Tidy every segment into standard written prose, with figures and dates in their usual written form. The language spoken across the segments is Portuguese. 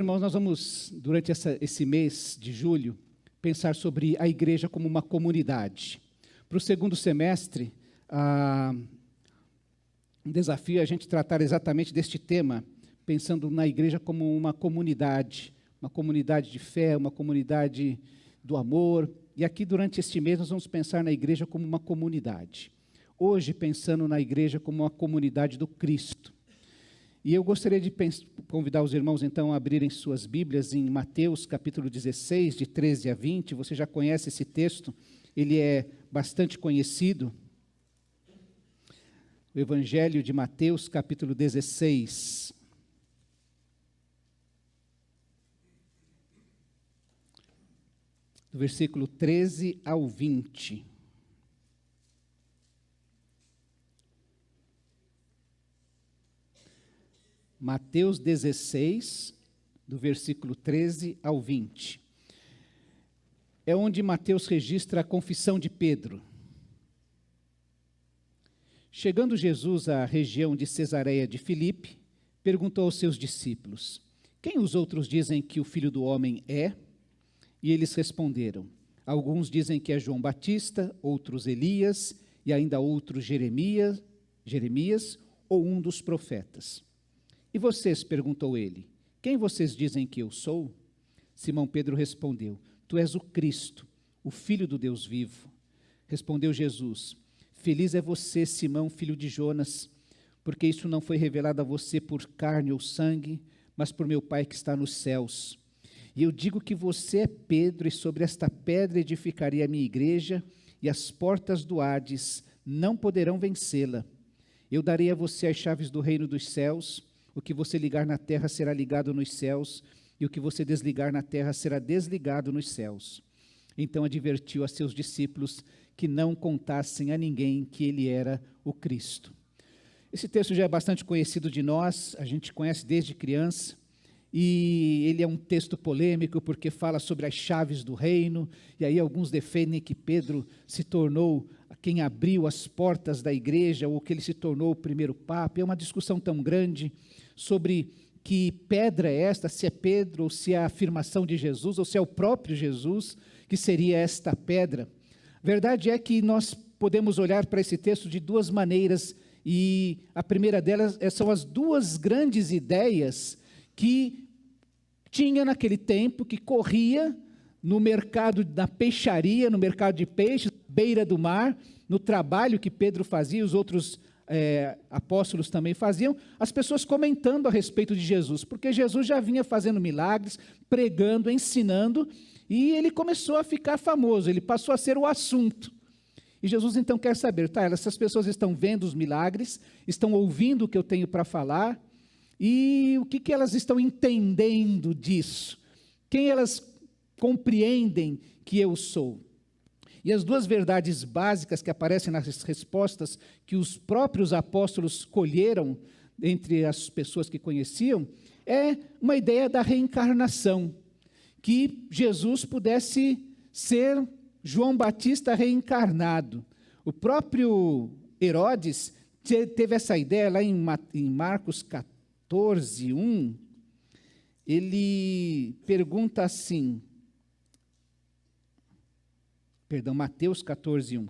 irmãos, nós vamos, durante esse mês de julho, pensar sobre a igreja como uma comunidade. Para o segundo semestre, um desafio é a gente tratar exatamente deste tema, pensando na igreja como uma comunidade de fé, uma comunidade do amor. E aqui, durante este mês, nós vamos pensar na igreja como uma comunidade. Hoje, pensando na igreja como uma comunidade do Cristo. E eu gostaria de convidar os irmãos, então, a abrirem suas Bíblias em Mateus, capítulo 16, de 13 a 20. Você já conhece esse texto, ele é bastante conhecido. O Evangelho de Mateus, capítulo 16. Do versículo 13 ao 20. Mateus 16, do versículo 13 ao 20. É onde Mateus registra a confissão de Pedro. Chegando Jesus à região de Cesareia de Filipe, perguntou aos seus discípulos: quem os outros dizem que o Filho do Homem é? E eles responderam: alguns dizem que é João Batista, outros Elias, e ainda outros Jeremias ou um dos profetas. E vocês, perguntou ele, quem vocês dizem que eu sou? Simão Pedro respondeu: tu és o Cristo, o Filho do Deus vivo. Respondeu Jesus: feliz é você, Simão, filho de Jonas, porque isso não foi revelado a você por carne ou sangue, mas por meu Pai que está nos céus. E eu digo que você é Pedro, e sobre esta pedra edificarei a minha igreja, e as portas do Hades não poderão vencê-la. Eu darei a você as chaves do reino dos céus. O que você ligar na terra será ligado nos céus, e o que você desligar na terra será desligado nos céus. Então advertiu a seus discípulos que não contassem a ninguém que ele era o Cristo. Esse texto já é bastante conhecido de nós, a gente conhece desde criança, e ele é um texto polêmico porque fala sobre as chaves do reino, e aí alguns defendem que Pedro se tornou quem abriu as portas da igreja, ou que ele se tornou o primeiro papa. É uma discussão tão grande sobre que pedra é esta, se é Pedro, ou se é a afirmação de Jesus, ou se é o próprio Jesus que seria esta pedra. A verdade é que nós podemos olhar para esse texto de duas maneiras, e a primeira delas são as duas grandes ideias que tinha naquele tempo, que corria no mercado da peixaria, no mercado de peixes, beira do mar, no trabalho que Pedro fazia, os outros apóstolos também faziam, as pessoas comentando a respeito de Jesus, porque Jesus já vinha fazendo milagres, pregando, ensinando, e ele começou a ficar famoso, ele passou a ser o assunto. E Jesus então quer saber, essas pessoas estão vendo os milagres, estão ouvindo o que eu tenho para falar, e o que elas estão entendendo disso? Quem elas compreendem que eu sou? E as duas verdades básicas que aparecem nas respostas que os próprios apóstolos colheram entre as pessoas que conheciam, é uma ideia da reencarnação, que Jesus pudesse ser João Batista reencarnado. O próprio Herodes teve essa ideia lá em Marcos 14, 1, ele pergunta assim, Mateus 14, 1,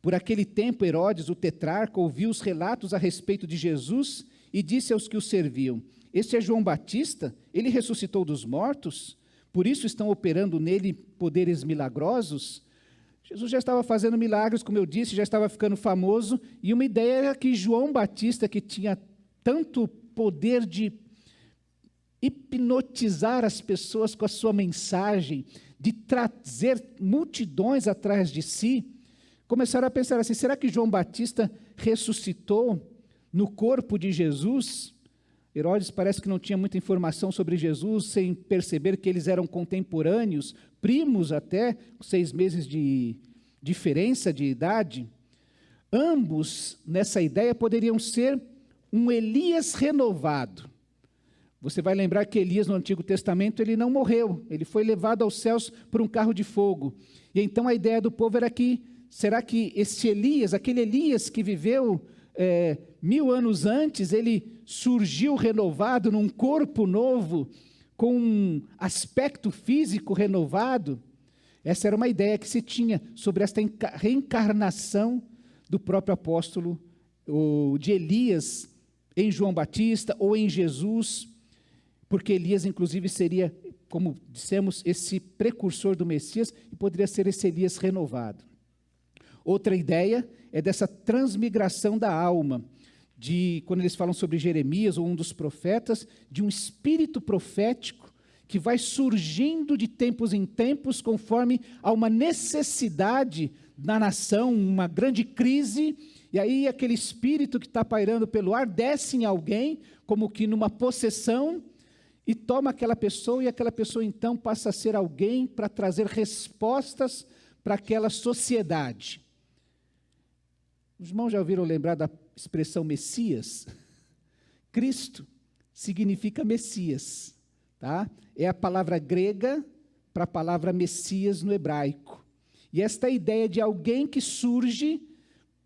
por aquele tempo Herodes, o tetrarca, ouviu os relatos a respeito de Jesus e disse aos que o serviam: este é João Batista, ele ressuscitou dos mortos, por isso estão operando nele poderes milagrosos. Jesus já estava fazendo milagres, como eu disse, já estava ficando famoso, e uma ideia era que João Batista, que tinha tanto poder de hipnotizar as pessoas com a sua mensagem, de trazer multidões atrás de si, começaram a pensar assim: será que João Batista ressuscitou no corpo de Jesus? Herodes parece que não tinha muita informação sobre Jesus, sem perceber que eles eram contemporâneos, primos até, 6 meses de diferença de idade. Ambos, nessa ideia, poderiam ser um Elias renovado. Você vai lembrar que Elias, no Antigo Testamento, ele não morreu, ele foi levado aos céus por um carro de fogo. E então a ideia do povo era que, será que esse Elias, aquele Elias que viveu 1000 anos antes, ele surgiu renovado num corpo novo, com um aspecto físico renovado. Essa era uma ideia que se tinha sobre esta reencarnação do próprio apóstolo, ou de Elias em João Batista, ou em Jesus, porque Elias, inclusive, seria, como dissemos, esse precursor do Messias, e poderia ser esse Elias renovado. Outra ideia é dessa transmigração da alma, quando eles falam sobre Jeremias, ou um dos profetas, de um espírito profético que vai surgindo de tempos em tempos, conforme há uma necessidade na nação, uma grande crise, e aí aquele espírito que está pairando pelo ar desce em alguém, como que numa possessão, e toma aquela pessoa, e aquela pessoa então passa a ser alguém para trazer respostas para aquela sociedade. Os irmãos já ouviram lembrar da expressão Messias? Cristo significa Messias, tá? É a palavra grega para a palavra Messias no hebraico. E esta ideia de alguém que surge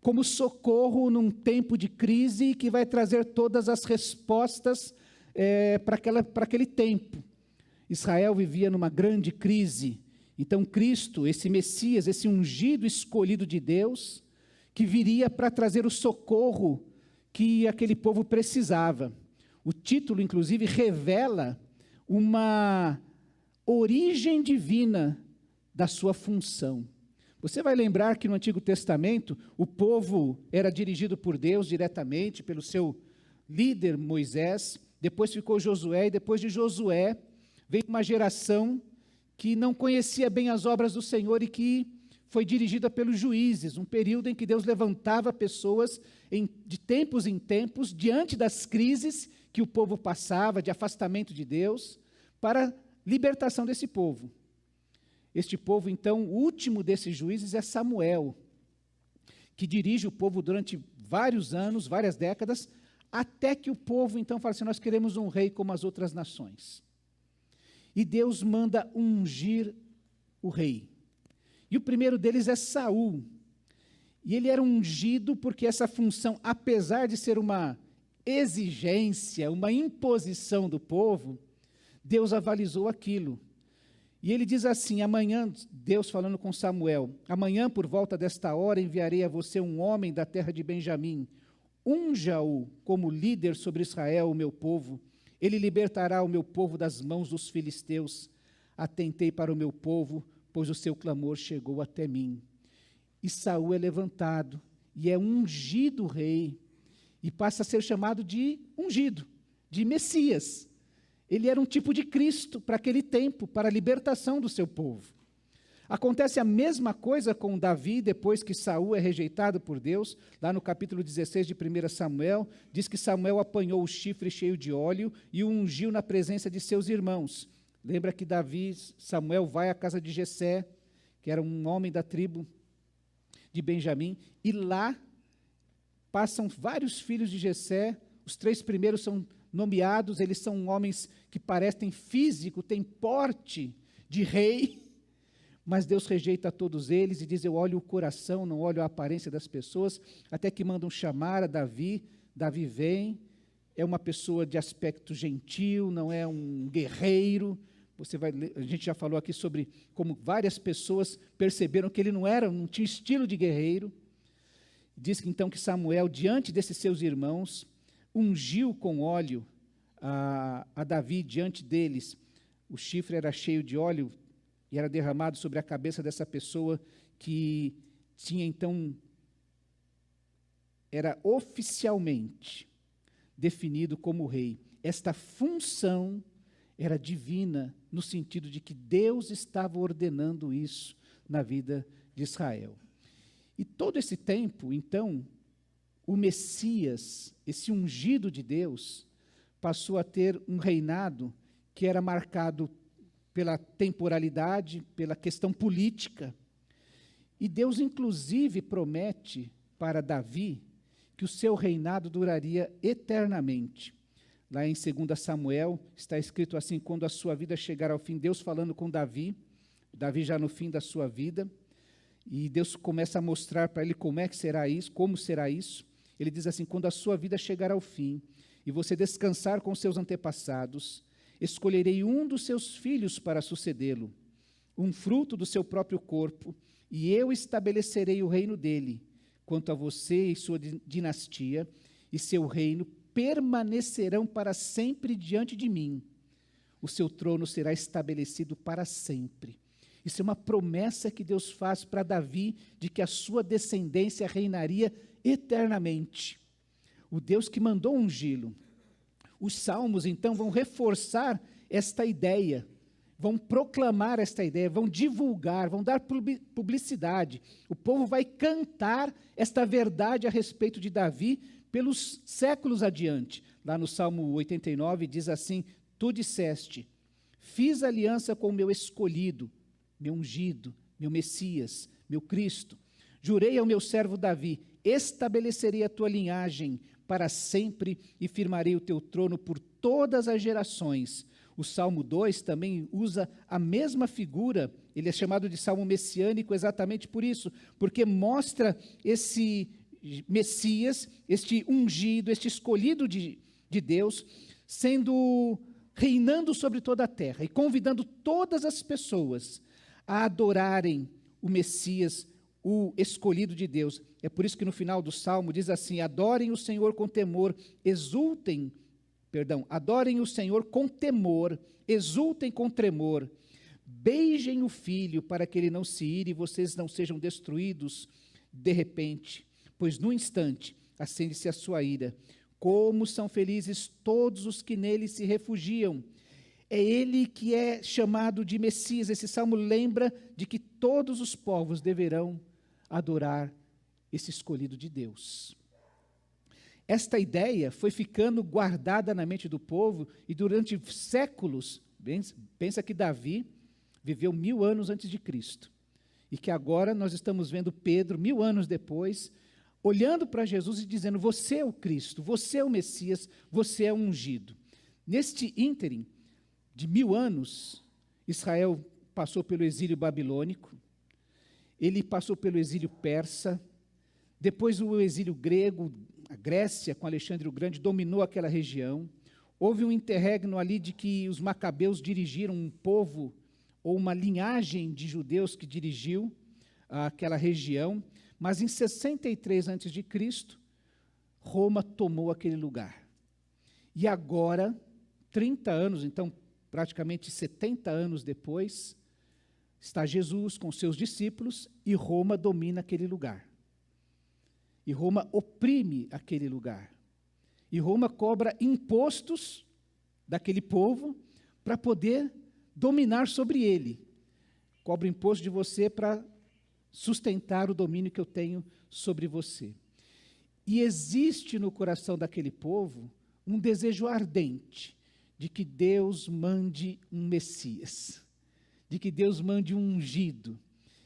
como socorro num tempo de crise e que vai trazer todas as respostas para aquele tempo. Israel vivia numa grande crise, então Cristo, esse Messias, esse ungido escolhido de Deus, que viria para trazer o socorro que aquele povo precisava. O título, inclusive, revela uma origem divina da sua função. Você vai lembrar que no Antigo Testamento, o povo era dirigido por Deus diretamente, pelo seu líder Moisés, depois ficou Josué, e depois de Josué, veio uma geração que não conhecia bem as obras do Senhor e que foi dirigida pelos juízes, um período em que Deus levantava pessoas de tempos em tempos, diante das crises que o povo passava, de afastamento de Deus, para libertação desse povo. Este povo, então, o último desses juízes é Samuel, que dirige o povo durante vários anos, várias décadas, até que o povo, então, fala assim, nós queremos um rei como as outras nações. E Deus manda ungir o rei. E o primeiro deles é Saul. E ele era ungido porque essa função, apesar de ser uma exigência, uma imposição do povo, Deus avalizou aquilo. E ele diz assim, amanhã, Deus falando com Samuel, amanhã por volta desta hora enviarei a você um homem da terra de Benjamim, unja-o como líder sobre Israel, o meu povo, ele libertará o meu povo das mãos dos filisteus. Atentei para o meu povo, pois o seu clamor chegou até mim. E Saul é levantado, e é ungido rei, e passa a ser chamado de ungido, de Messias. Ele era um tipo de Cristo para aquele tempo, para a libertação do seu povo. Acontece a mesma coisa com Davi, depois que Saul é rejeitado por Deus, lá no capítulo 16 de 1 Samuel, diz que Samuel apanhou o chifre cheio de óleo e o ungiu na presença de seus irmãos. Lembra que Samuel vai à casa de Jessé, que era um homem da tribo de Benjamim, e lá passam vários filhos de Jessé, os 3 primeiros são nomeados, eles são homens que parecem físico, têm porte de rei, mas Deus rejeita todos eles e diz, eu olho o coração, não olho a aparência das pessoas, até que mandam chamar a Davi. Davi vem, é uma pessoa de aspecto gentil, não é um guerreiro. A gente já falou aqui sobre como várias pessoas perceberam que ele não tinha estilo de guerreiro. Diz que então que Samuel, diante desses seus irmãos, ungiu com óleo a Davi diante deles. O chifre era cheio de óleo e era derramado sobre a cabeça dessa pessoa que tinha então, era oficialmente definido como rei. Esta função era divina, no sentido de que Deus estava ordenando isso na vida de Israel. E todo esse tempo, então, o Messias, esse ungido de Deus, passou a ter um reinado que era marcado pela temporalidade, pela questão política. E Deus, inclusive, promete para Davi que o seu reinado duraria eternamente. Lá em 2 Samuel, está escrito assim, quando a sua vida chegar ao fim, Deus falando com Davi já no fim da sua vida, e Deus começa a mostrar para ele como será isso. Ele diz assim, quando a sua vida chegar ao fim, e você descansar com seus antepassados, escolherei um dos seus filhos para sucedê-lo, um fruto do seu próprio corpo, e eu estabelecerei o reino dele. Quanto a você e sua dinastia e seu reino permanecerão para sempre diante de mim. O seu trono será estabelecido para sempre. Isso é uma promessa que Deus faz para Davi, de que a sua descendência reinaria eternamente. O Deus que mandou ungí-lo. Os salmos, então, vão reforçar esta ideia, vão proclamar esta ideia, vão divulgar, vão dar publicidade. O povo vai cantar esta verdade a respeito de Davi pelos séculos adiante. Lá no Salmo 89 diz assim: tu disseste, fiz aliança com o meu escolhido, meu ungido, meu Messias, meu Cristo. Jurei ao meu servo Davi, estabelecerei a tua linhagem para sempre e firmarei o teu trono por todas as gerações. O Salmo 2 também usa a mesma figura, ele é chamado de Salmo messiânico exatamente por isso, porque mostra esse Messias, este ungido, este escolhido de Deus, reinando sobre toda a terra e convidando todas as pessoas a adorarem o Messias, o escolhido de Deus. É por isso que no final do Salmo diz assim: adorem o Senhor com temor, adorem o Senhor com temor, exultem com tremor, beijem o Filho para que ele não se ire e vocês não sejam destruídos de repente, pois no instante acende-se a sua ira. Como são felizes todos os que nele se refugiam. É ele que é chamado de Messias. Esse salmo lembra de que todos os povos deverão adorar esse escolhido de Deus. Esta ideia foi ficando guardada na mente do povo e durante séculos, pensa que Davi viveu 1000 anos antes de Cristo, e que agora nós estamos vendo Pedro, 1000 anos depois, olhando para Jesus e dizendo: você é o Cristo, você é o Messias, você é o ungido. Neste ínterim de 1000 anos, Israel passou pelo exílio babilônico, ele passou pelo exílio persa, depois o exílio grego, a Grécia, com Alexandre o Grande, dominou aquela região. Houve um interregno ali de que os macabeus dirigiram um povo, ou uma linhagem de judeus que dirigiu aquela região, mas em 63 a.C., Roma tomou aquele lugar. E agora, 30 anos, então praticamente 70 anos depois, está Jesus com seus discípulos e Roma domina aquele lugar. E Roma oprime aquele lugar. E Roma cobra impostos daquele povo para poder dominar sobre ele. Cobra imposto de você para sustentar o domínio que eu tenho sobre você. E existe no coração daquele povo um desejo ardente de que Deus mande um Messias, de que Deus mande um ungido,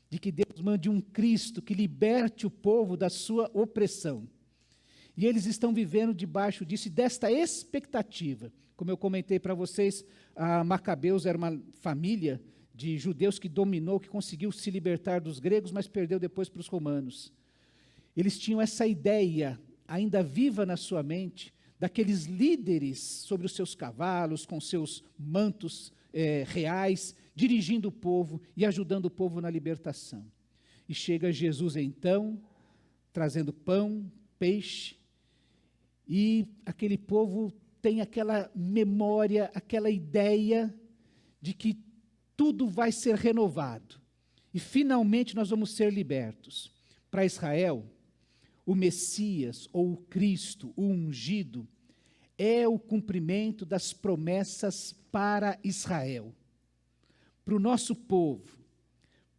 de que Deus mande um Cristo que liberte o povo da sua opressão. E eles estão vivendo debaixo disso e desta expectativa. Como eu comentei para vocês, a Macabeus era uma família de judeus que dominou, que conseguiu se libertar dos gregos, mas perdeu depois para os romanos. Eles tinham essa ideia, ainda viva na sua mente, daqueles líderes sobre os seus cavalos, com seus mantos reais, dirigindo o povo e ajudando o povo na libertação. E chega Jesus então, trazendo pão, peixe, e aquele povo tem aquela memória, aquela ideia de que tudo vai ser renovado. E finalmente nós vamos ser libertos. Para Israel, o Messias, ou o Cristo, o ungido, é o cumprimento das promessas para Israel. Para o nosso povo,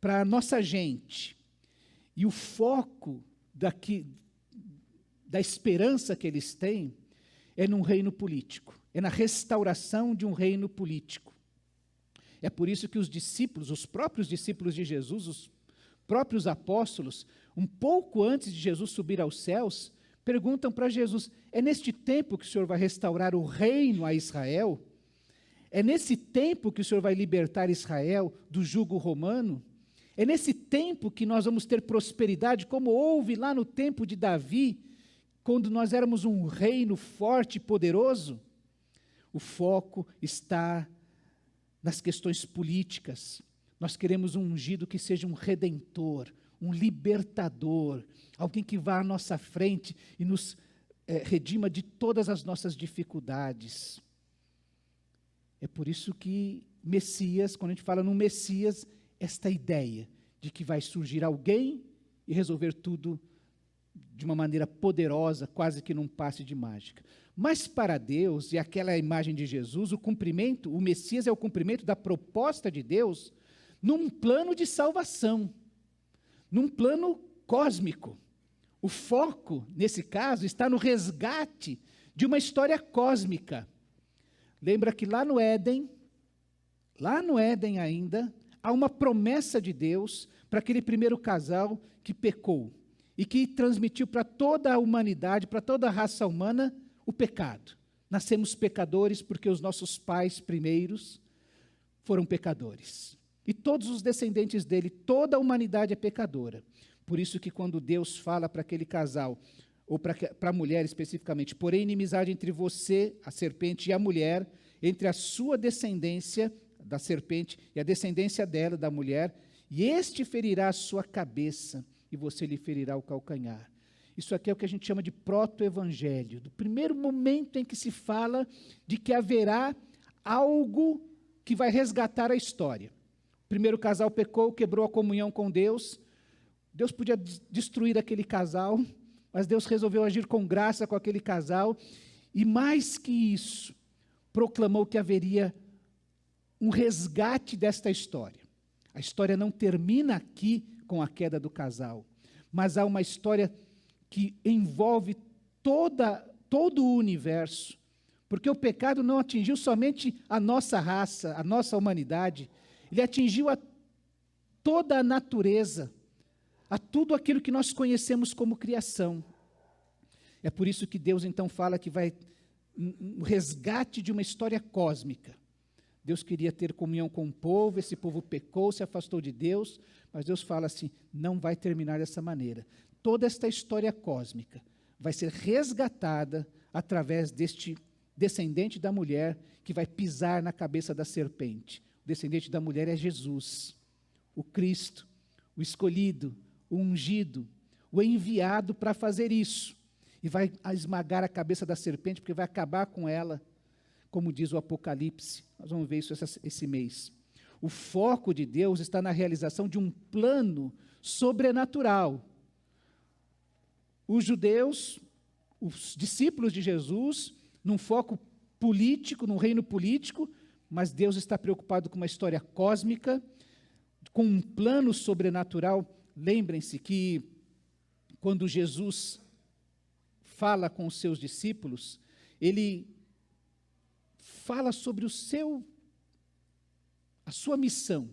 para a nossa gente. E o foco da esperança que eles têm é num reino político, é na restauração de um reino político. É por isso que os discípulos, os próprios discípulos de Jesus, os próprios apóstolos, um pouco antes de Jesus subir aos céus, perguntam para Jesus: é neste tempo que o Senhor vai restaurar o reino a Israel? É nesse tempo que o Senhor vai libertar Israel do jugo romano? É nesse tempo que nós vamos ter prosperidade, como houve lá no tempo de Davi, quando nós éramos um reino forte e poderoso? O foco está nas questões políticas. Nós queremos um ungido que seja um redentor, um libertador, alguém que vá à nossa frente e nos redima de todas as nossas dificuldades. É por isso que Messias, quando a gente fala no Messias, esta ideia de que vai surgir alguém e resolver tudo de uma maneira poderosa, quase que num passe de mágica. Mas para Deus, e aquela imagem de Jesus, o Messias é o cumprimento da proposta de Deus num plano de salvação, num plano cósmico. O foco, nesse caso, está no resgate de uma história cósmica. Lembra que lá no Éden ainda, há uma promessa de Deus para aquele primeiro casal que pecou e que transmitiu para toda a humanidade, para toda a raça humana, o pecado. Nascemos pecadores porque os nossos pais primeiros foram pecadores. E todos os descendentes dele, toda a humanidade é pecadora. Por isso que quando Deus fala para aquele casal, ou para a mulher especificamente, porém inimizade entre você, a serpente, e a mulher, entre a sua descendência, da serpente, e a descendência dela, da mulher, e este ferirá a sua cabeça, e você lhe ferirá o calcanhar. Isso aqui é o que a gente chama de proto-evangelho, do primeiro momento em que se fala de que haverá algo que vai resgatar a história. O primeiro casal pecou, quebrou a comunhão com Deus. Deus podia destruir aquele casal, mas Deus resolveu agir com graça com aquele casal, e mais que isso, proclamou que haveria um resgate desta história. A história não termina aqui com a queda do casal, mas há uma história que envolve todo o universo, porque o pecado não atingiu somente a nossa raça, a nossa humanidade, ele atingiu toda a natureza, a tudo aquilo que nós conhecemos como criação. É por isso que Deus então fala que vai um resgate de uma história cósmica. Deus queria ter comunhão com o povo, esse povo pecou, se afastou de Deus, mas Deus fala assim, não vai terminar dessa maneira. Toda esta história cósmica vai ser resgatada através deste descendente da mulher que vai pisar na cabeça da serpente. O descendente da mulher é Jesus, o Cristo, o escolhido, o ungido, o enviado para fazer isso. E vai esmagar a cabeça da serpente, porque vai acabar com ela, como diz o Apocalipse. Nós vamos ver isso esse mês. O foco de Deus está na realização de um plano sobrenatural. Os judeus, os discípulos de Jesus, num foco político, num reino político, mas Deus está preocupado com uma história cósmica, com um plano sobrenatural. Lembrem-se que quando Jesus fala com os seus discípulos, ele fala sobre a sua missão.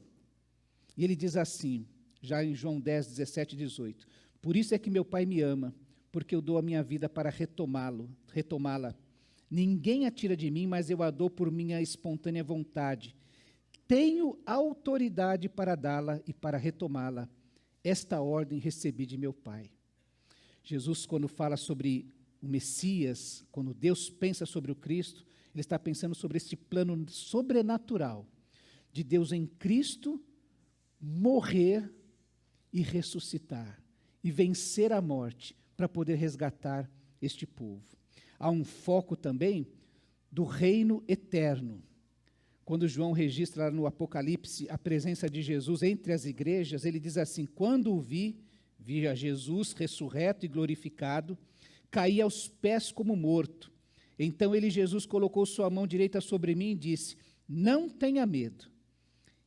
E ele diz assim, já em João 10, 17 e 18, por isso é que meu Pai me ama, porque eu dou a minha vida para retomá-la. Ninguém a tira de mim, mas eu a dou por minha espontânea vontade. Tenho autoridade para dá-la e para retomá-la. Esta ordem recebi de meu Pai. Jesus, quando fala sobre o Messias, quando Deus pensa sobre o Cristo, ele está pensando sobre este plano sobrenatural de Deus em Cristo morrer e ressuscitar e vencer a morte para poder resgatar este povo. Há um foco também do reino eterno. Quando João registra no Apocalipse a presença de Jesus entre as igrejas, ele diz assim, quando o vi a Jesus ressurreto e glorificado, caí aos pés como morto. Então ele, Jesus, colocou sua mão direita sobre mim e disse, não tenha medo,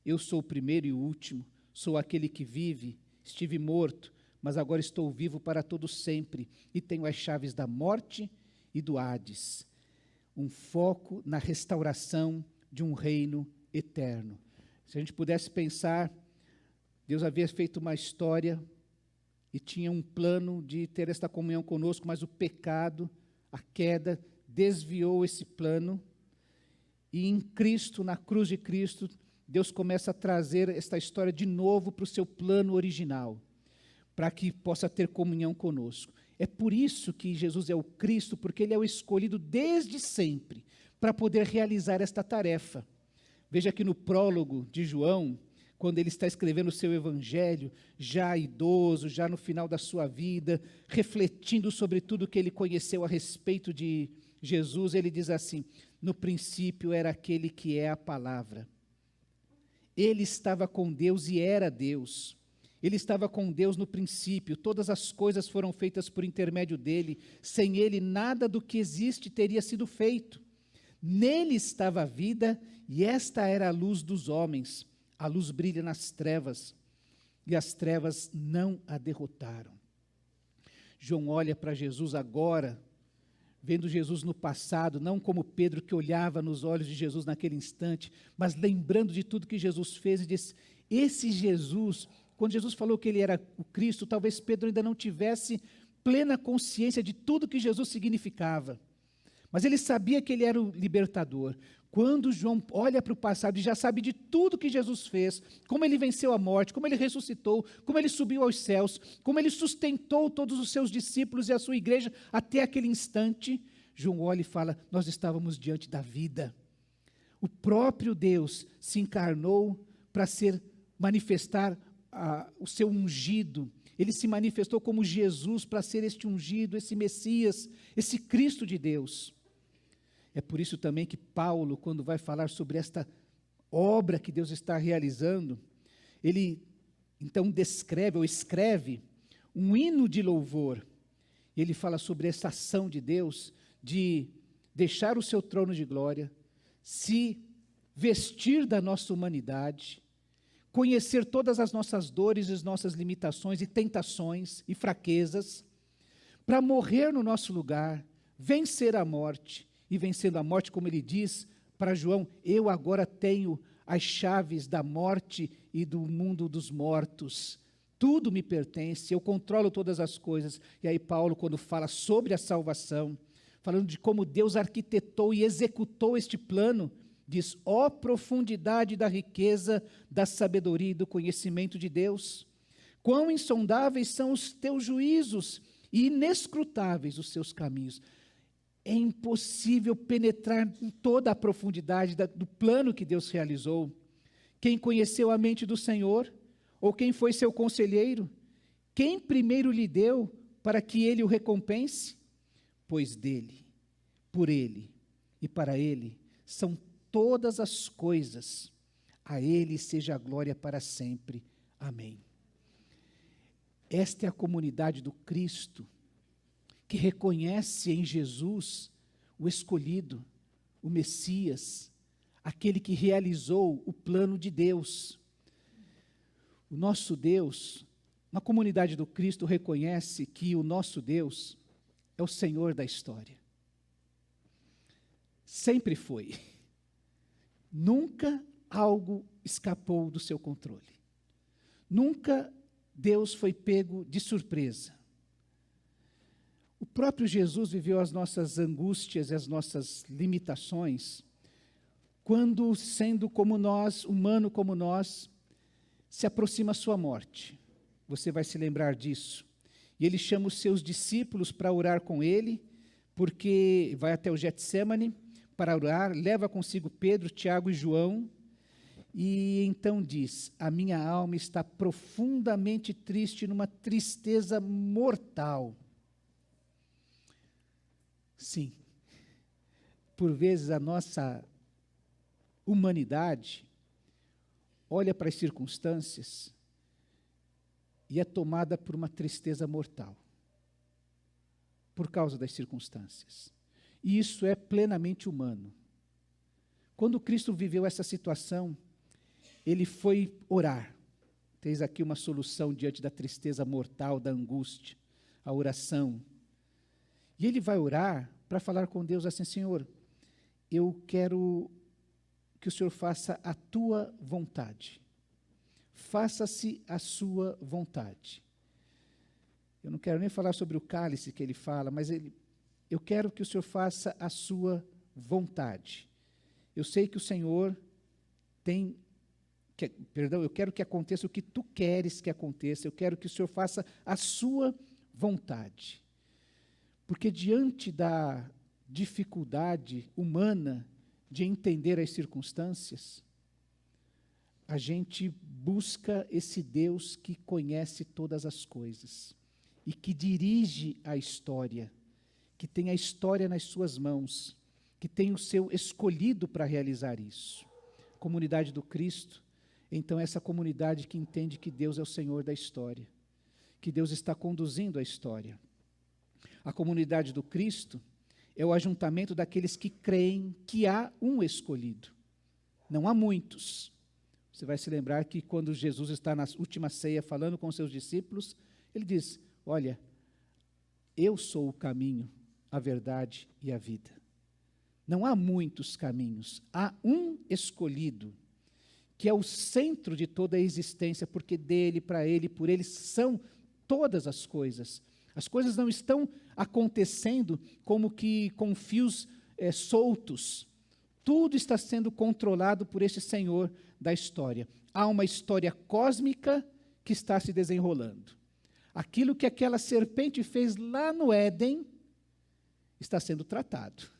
eu sou o primeiro e o último, sou aquele que vive, estive morto, mas agora estou vivo para todo sempre, e tenho as chaves da morte e do Hades. Um foco na restauração de um reino eterno. Se a gente pudesse pensar, Deus havia feito uma história e tinha um plano de ter esta comunhão conosco, mas o pecado, a queda, desviou esse plano, e em Cristo, na cruz de Cristo, Deus começa a trazer esta história de novo para o seu plano original, para que possa ter comunhão conosco. É por isso que Jesus é o Cristo, porque ele é o escolhido desde sempre para poder realizar esta tarefa. Veja que no prólogo de João, quando ele está escrevendo o seu evangelho, já idoso, já no final da sua vida, refletindo sobre tudo que ele conheceu a respeito de Jesus, ele diz assim: no princípio era aquele que é a palavra. Ele estava com Deus e era Deus. Ele estava com Deus no princípio, todas as coisas foram feitas por intermédio dele, sem ele nada do que existe teria sido feito. Nele estava a vida, e esta era a luz dos homens. A luz brilha nas trevas, e as trevas não a derrotaram. João olha para Jesus agora, vendo Jesus no passado, não como Pedro que olhava nos olhos de Jesus naquele instante, mas lembrando de tudo que Jesus fez e disse: esse Jesus, quando Jesus falou que ele era o Cristo, talvez Pedro ainda não tivesse plena consciência de tudo que Jesus significava. Mas ele sabia que ele era o libertador. Quando João olha para o passado e já sabe de tudo que Jesus fez, como ele venceu a morte, como ele ressuscitou, como ele subiu aos céus, como ele sustentou todos os seus discípulos e a sua igreja até aquele instante, João olha e fala: nós estávamos diante da vida. O próprio Deus se encarnou para manifestar o seu ungido. Ele se manifestou como Jesus para ser este ungido, esse Messias, esse Cristo de Deus. É por isso também que Paulo, quando vai falar sobre esta obra que Deus está realizando, ele então descreve ou escreve um hino de louvor. Ele fala sobre essa ação de Deus de deixar o seu trono de glória, se vestir da nossa humanidade, conhecer todas as nossas dores, as nossas limitações e tentações e fraquezas, para morrer no nosso lugar, vencer a morte. E vencendo a morte, como ele diz para João: eu agora tenho as chaves da morte e do mundo dos mortos. Tudo me pertence, eu controlo todas as coisas. E aí Paulo, quando fala sobre a salvação, falando de como Deus arquitetou e executou este plano, diz: ó profundidade da riqueza, da sabedoria e do conhecimento de Deus. Quão insondáveis são os teus juízos e inescrutáveis os seus caminhos. É impossível penetrar em toda a profundidade do plano que Deus realizou. Quem conheceu a mente do Senhor? Ou quem foi seu conselheiro? Quem primeiro lhe deu para que ele o recompense? Pois dele, por ele e para ele são todas as coisas. A ele seja a glória para sempre. Amém. Esta é a comunidade do Cristo, que reconhece em Jesus o escolhido, o Messias, aquele que realizou o plano de Deus. O nosso Deus, na comunidade do Cristo, reconhece que o nosso Deus é o Senhor da história. Sempre foi. Nunca algo escapou do seu controle. Nunca Deus foi pego de surpresa. O próprio Jesus viveu as nossas angústias e as nossas limitações, quando, sendo como nós, humano como nós, se aproxima a sua morte. Você vai se lembrar disso. E ele chama os seus discípulos para orar com ele, porque vai até o Getsêmani para orar, leva consigo Pedro, Tiago e João, e então diz: a minha alma está profundamente triste, numa tristeza mortal. Sim, por vezes a nossa humanidade olha para as circunstâncias e é tomada por uma tristeza mortal, por causa das circunstâncias. E isso é plenamente humano. Quando Cristo viveu essa situação, ele foi orar. Tens aqui uma solução diante da tristeza mortal, da angústia, a oração. E ele vai orar para falar com Deus assim: Senhor, eu quero que o Senhor faça a tua vontade. Faça-se a sua vontade. Eu não quero nem falar sobre o cálice que ele fala, mas eu quero que o Senhor faça a sua vontade. Eu sei que o Senhor eu quero que aconteça o que tu queres que aconteça, eu quero que o Senhor faça a sua vontade. Porque diante da dificuldade humana de entender as circunstâncias, a gente busca esse Deus que conhece todas as coisas e que dirige a história, que tem a história nas suas mãos, que tem o seu escolhido para realizar isso. Comunidade do Cristo, então essa comunidade que entende que Deus é o Senhor da história, que Deus está conduzindo a história. A comunidade do Cristo é o ajuntamento daqueles que creem que há um escolhido. Não há muitos. Você vai se lembrar que quando Jesus está na última ceia falando com os seus discípulos, ele diz, olha, eu sou o caminho, a verdade e a vida. Não há muitos caminhos, há um escolhido, que é o centro de toda a existência, porque dele, para ele, por ele são todas as coisas. As coisas não estão acontecendo como que com fios soltos. Tudo está sendo controlado por este Senhor da história. Há uma história cósmica que está se desenrolando. Aquilo que aquela serpente fez lá no Éden está sendo tratado.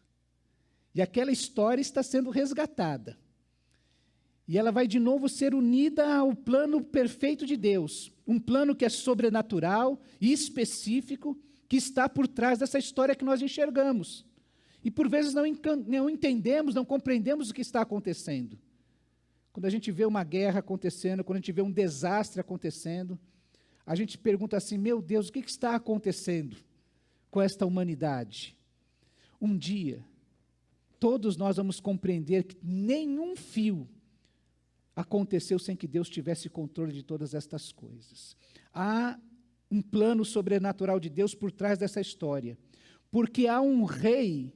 E aquela história está sendo resgatada. E ela vai de novo ser unida ao plano perfeito de Deus. Um plano que é sobrenatural e específico, que está por trás dessa história que nós enxergamos. E por vezes não entendemos, não compreendemos o que está acontecendo. Quando a gente vê uma guerra acontecendo, quando a gente vê um desastre acontecendo, a gente pergunta assim, meu Deus, o que está acontecendo com esta humanidade? Um dia, todos nós vamos compreender que nenhum fio aconteceu sem que Deus tivesse controle de todas estas coisas. Há um plano sobrenatural de Deus por trás dessa história, porque há um rei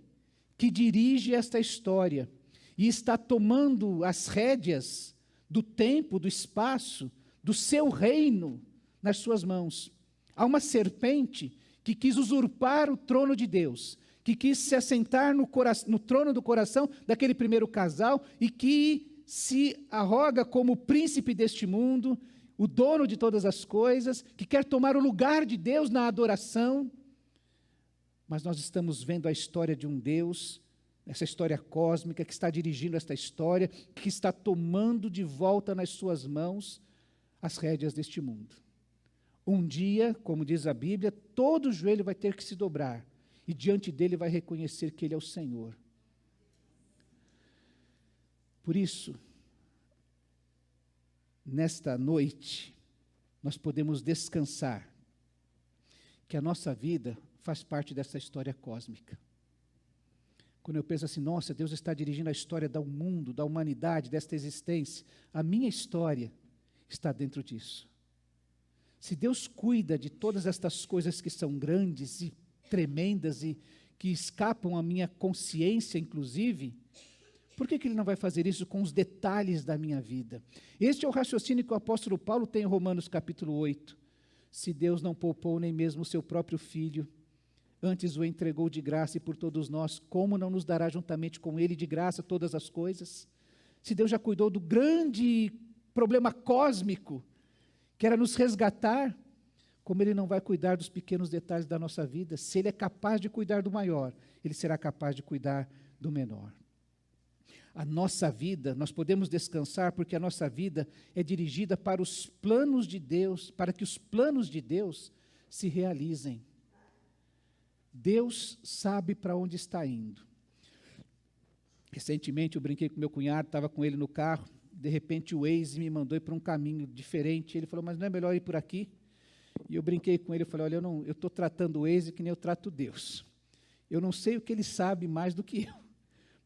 que dirige esta história e está tomando as rédeas do tempo, do espaço, do seu reino nas suas mãos. Há uma serpente que quis usurpar o trono de Deus, que quis se assentar no trono do coração daquele primeiro casal e que se arroga como príncipe deste mundo, o dono de todas as coisas, que quer tomar o lugar de Deus na adoração. Mas nós estamos vendo a história de um Deus, essa história cósmica, que está dirigindo esta história, que está tomando de volta nas suas mãos as rédeas deste mundo. Um dia, como diz a Bíblia, todo joelho vai ter que se dobrar, e diante dele vai reconhecer que ele é o Senhor. Por isso, nesta noite, nós podemos descansar que a nossa vida faz parte dessa história cósmica. Quando eu penso assim, nossa, Deus está dirigindo a história do mundo, da humanidade, desta existência, a minha história está dentro disso. Se Deus cuida de todas estas coisas que são grandes e tremendas e que escapam à minha consciência, inclusive, por que Ele não vai fazer isso com os detalhes da minha vida? Este é o raciocínio que o apóstolo Paulo tem em Romanos capítulo 8. Se Deus não poupou nem mesmo o seu próprio Filho, antes o entregou de graça e por todos nós, como não nos dará juntamente com Ele de graça todas as coisas? Se Deus já cuidou do grande problema cósmico, que era nos resgatar, como Ele não vai cuidar dos pequenos detalhes da nossa vida? Se Ele é capaz de cuidar do maior, Ele será capaz de cuidar do menor. A nossa vida, nós podemos descansar porque a nossa vida é dirigida para os planos de Deus, para que os planos de Deus se realizem. Deus sabe para onde está indo. Recentemente eu brinquei com meu cunhado, estava com ele no carro, de repente o Waze me mandou ir para um caminho diferente. Ele falou, mas não é melhor ir por aqui? E eu brinquei com ele, eu falei, olha, eu estou tratando o Waze que nem eu trato Deus. Eu não sei o que ele sabe mais do que eu,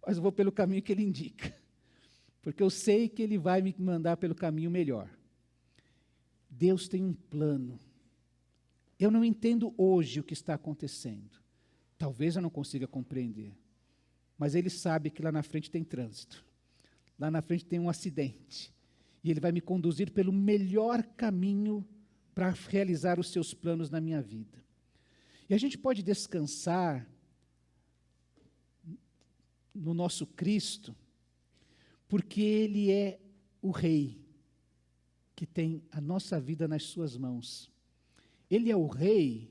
mas eu vou pelo caminho que ele indica, porque eu sei que ele vai me mandar pelo caminho melhor. Deus tem um plano. Eu não entendo hoje o que está acontecendo. Talvez eu não consiga compreender, mas Ele sabe que lá na frente tem trânsito. Lá na frente tem um acidente. E Ele vai me conduzir pelo melhor caminho para realizar os seus planos na minha vida. E a gente pode descansar no nosso Cristo, porque Ele é o Rei que tem a nossa vida nas suas mãos. Ele é o Rei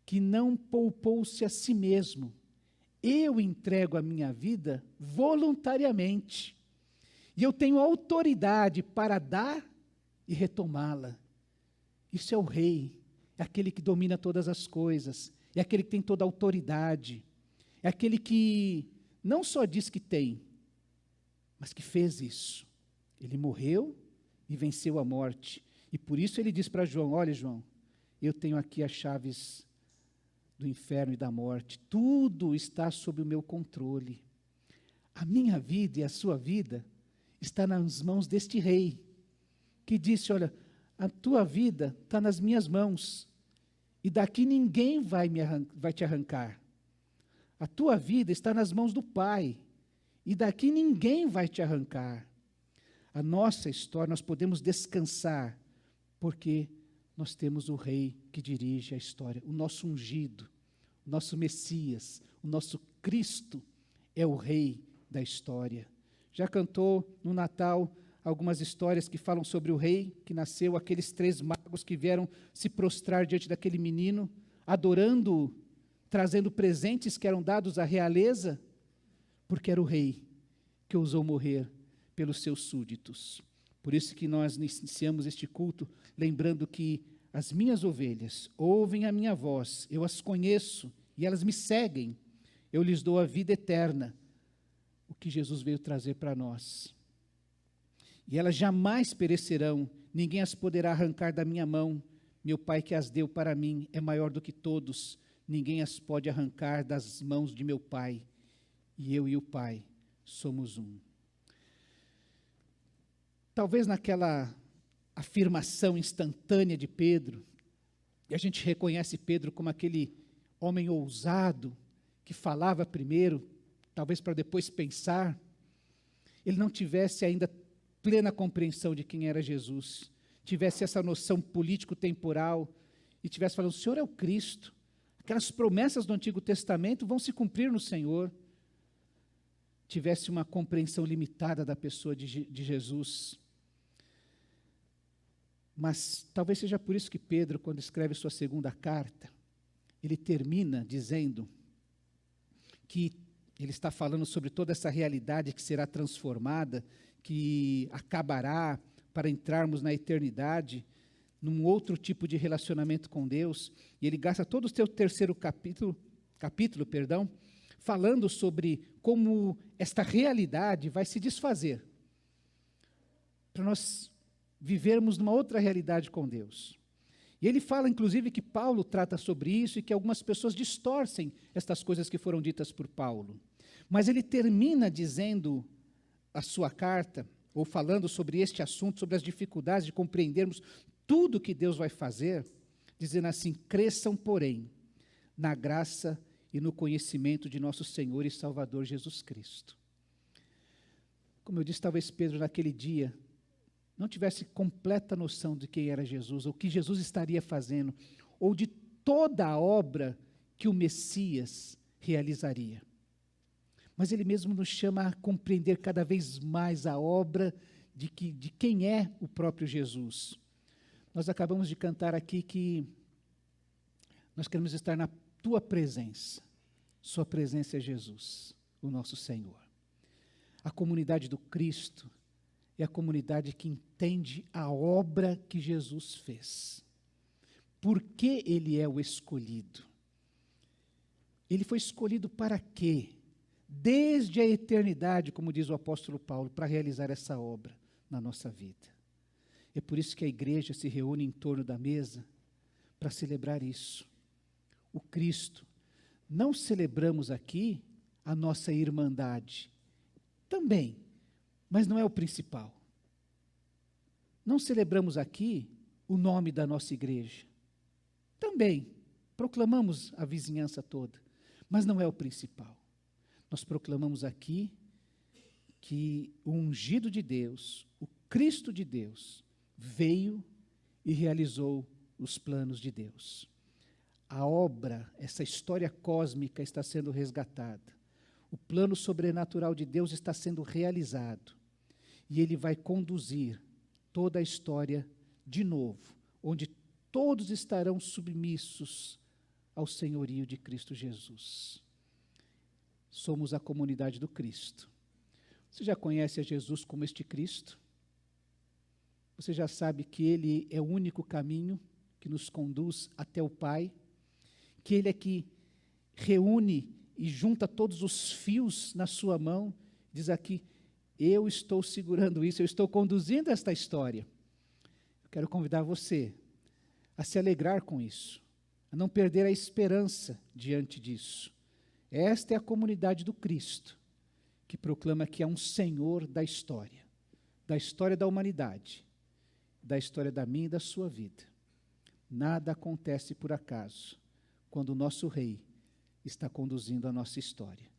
que não poupou-se a si mesmo. Eu entrego a minha vida voluntariamente. E eu tenho autoridade para dar e retomá-la. Isso é o rei, é aquele que domina todas as coisas, é aquele que tem toda a autoridade, é aquele que não só diz que tem, mas que fez isso. Ele morreu e venceu a morte. E por isso ele diz para João: olha, João, eu tenho aqui as chaves do inferno e da morte. Tudo está sob o meu controle. A minha vida e a sua vida está nas mãos deste rei, que disse: olha, a tua vida está nas minhas mãos, e daqui ninguém vai te arrancar. A tua vida está nas mãos do Pai, e daqui ninguém vai te arrancar. A nossa história, nós podemos descansar, porque nós temos o Rei que dirige a história, o nosso ungido, o nosso Messias, o nosso Cristo é o Rei da história. Já cantou no Natal algumas histórias que falam sobre o rei que nasceu, aqueles 3 magos que vieram se prostrar diante daquele menino, adorando-o, trazendo presentes que eram dados à realeza, porque era o rei que ousou morrer pelos seus súditos. Por isso que nós iniciamos este culto lembrando que as minhas ovelhas ouvem a minha voz, eu as conheço e elas me seguem, eu lhes dou a vida eterna, o que Jesus veio trazer para nós. E elas jamais perecerão, ninguém as poderá arrancar da minha mão. Meu Pai que as deu para mim é maior do que todos, ninguém as pode arrancar das mãos de meu Pai. E eu e o Pai somos um. Talvez naquela afirmação instantânea de Pedro, e a gente reconhece Pedro como aquele homem ousado, que falava primeiro, talvez para depois pensar, ele não tivesse ainda plena compreensão de quem era Jesus, tivesse essa noção político-temporal, e tivesse falando: o Senhor é o Cristo, aquelas promessas do Antigo Testamento vão se cumprir no Senhor, tivesse uma compreensão limitada da pessoa de Jesus. Mas talvez seja por isso que Pedro, quando escreve sua segunda carta, ele termina dizendo que ele está falando sobre toda essa realidade que será transformada, que acabará para entrarmos na eternidade, num outro tipo de relacionamento com Deus. E ele gasta todo o seu terceiro capítulo, falando sobre como esta realidade vai se desfazer, para nós vivermos numa outra realidade com Deus. E ele fala, inclusive, que Paulo trata sobre isso e que algumas pessoas distorcem estas coisas que foram ditas por Paulo. Mas ele termina dizendo a sua carta, ou falando sobre este assunto, sobre as dificuldades de compreendermos tudo que Deus vai fazer, dizendo assim: cresçam, porém, na graça e no conhecimento de nosso Senhor e Salvador Jesus Cristo. Como eu disse, talvez Pedro naquele dia não tivesse completa noção de quem era Jesus, ou o que Jesus estaria fazendo, ou de toda a obra que o Messias realizaria. Mas ele mesmo nos chama a compreender cada vez mais a obra de quem é o próprio Jesus. Nós acabamos de cantar aqui que nós queremos estar na tua presença. Sua presença é Jesus, o nosso Senhor. A comunidade do Cristo é a comunidade que entende a obra que Jesus fez. Por que ele é o escolhido? Ele foi escolhido para quê? Desde a eternidade, como diz o apóstolo Paulo, para realizar essa obra na nossa vida. É por isso que a igreja se reúne em torno da mesa para celebrar isso. O Cristo. Não celebramos aqui a nossa irmandade. Também, mas não é o principal. Não celebramos aqui o nome da nossa igreja. Também, proclamamos a vizinhança toda, mas não é o principal. Nós proclamamos aqui que o ungido de Deus, o Cristo de Deus, veio e realizou os planos de Deus. A obra, essa história cósmica está sendo resgatada. O plano sobrenatural de Deus está sendo realizado. E ele vai conduzir toda a história de novo, onde todos estarão submissos ao senhorio de Cristo Jesus. Somos a comunidade do Cristo. Você já conhece a Jesus como este Cristo? Você já sabe que Ele é o único caminho que nos conduz até o Pai? Que Ele é que reúne e junta todos os fios na sua mão, diz aqui, eu estou segurando isso, eu estou conduzindo esta história. Eu quero convidar você a se alegrar com isso, a não perder a esperança diante disso. Esta é a comunidade do Cristo, que proclama que é um Senhor da história da humanidade, da história da minha e da sua vida. Nada acontece por acaso, quando o nosso Rei está conduzindo a nossa história.